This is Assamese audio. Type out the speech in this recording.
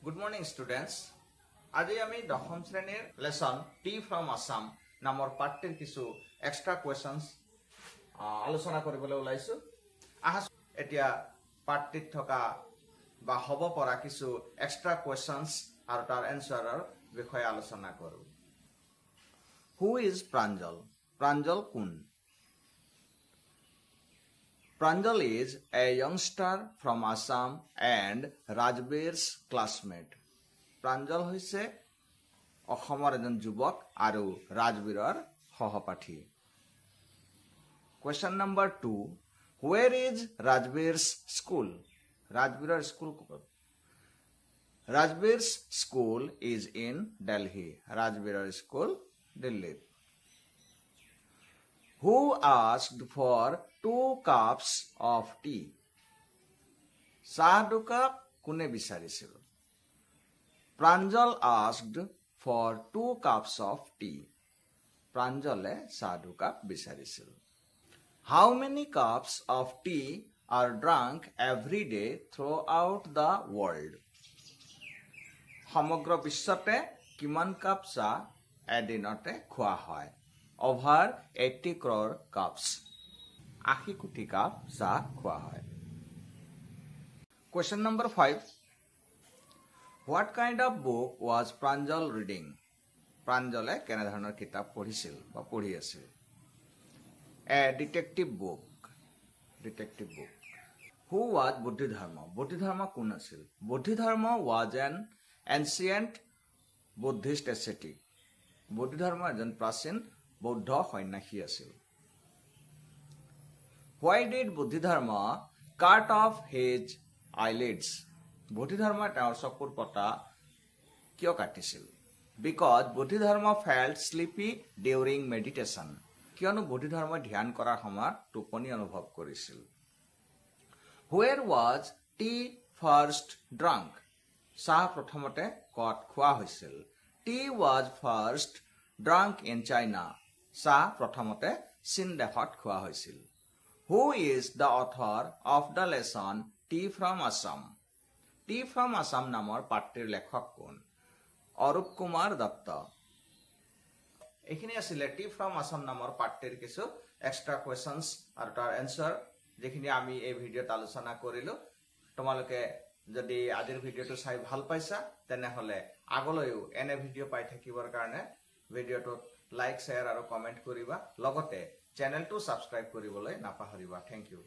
Good morning students. আজি আমি দশম শ্ৰেণীৰ লেসন টি ফ্ৰম আসাম নামৰ পাঠটিৰ কিছু এক্সট্ৰা কুৱেশ্যনছ আলোচনা কৰিবলৈ ওলাইছো। এতিয়া পাঠটিত থকা বা হ'ব পৰা কিছু এক্সট্ৰা কুৱেশ্যনছ আৰু তাৰ এনসাৰৰ বিষয়ে আলোচনা কৰো। Who is Pranjal? Pranjal কোন? Pranjal is a youngster from Assam and Rajbir's classmate. Pranjal hoise অসমৰ এজন যুৱক আৰু ৰাজবীৰৰ সহপাঠী। Question number 2. Where is Rajbir's school? Rajbir's school ক'ত? Rajbir's school is in Delhi. Rajbir's school Delhi. Who asked for 2 cups of tea? চাহ 2 কাপ কোনে বিচাৰিছিল? Pranjal asked for 2 cups of tea. Pranjale চাহ 2 কাপ বিচাৰিছিল। How many cups of tea are drunk every day throughout the world? সমগ্ৰ বিশ্বতে কিমান কাপ চাহ এদিনতে খোৱা হয়? Over 80 crore cups. 80 কোটি কাপ চাহ খোৱা হয়। Question number 5. What kind of book was Pranjal reading? Pranjale কেনে ধৰণৰ কিতাপ পঢ়িছিল বা পঢ়ি আছিল? A detective book. Detective book. Who was Bodhidharma? Bodhidharma কোন আছিল? Bodhidharma was an ancient Buddhist ascetic. Bodhidharma এজন প্ৰাচীন বৌদ্ধ সন্ন্যাসী আছিল। Why did Bodhidharma cut off his eyelids? Bodhidharma তেওঁৰ চকুৰ পতা কিয় কাটিছিল? Because Bodhidharma felt sleepy during meditation. কিয়নো Bodhidharma ধ্যান কৰাৰ সময়ত টোপনি অনুভৱ কৰিছিল। Where was tea first drunk? চাহ প্ৰথমতে ক'ত খোৱা হৈছিল? Tea was first drunk in China. চাহ প্ৰথমতে চীন দেশত খোৱা হৈছিল। Who is the author of the lesson Tea from Assam? Tea from Assam নামৰ পাঠটিৰ লেখক কোন? অৰূপ কুমাৰ দত্ত। এইখিনি আছিল টি ফ্ৰম আসাম নামৰ পাঠটিৰ কিছু এক্সট্ৰা কুৱেশ্যনছ আৰু তাৰ এনসাৰ যিখিনি আমি এই ভিডিঅ'ত আলোচনা কৰিলো। তোমালোকে যদি আজিৰ ভিডিঅ'টো চাই ভাল পাইছা তেনেহলে আগলৈও এনে ভিডিঅ' পাই থাকিবৰ কাৰণে ভিডিঅ'টোত লাইক শ্বেয়াৰ আৰু কমেন্ট কৰিবা, লগতে চেনেলটো সাবস্ক্ৰাইব কৰিবলৈ নাপাহৰিবা। Thank U.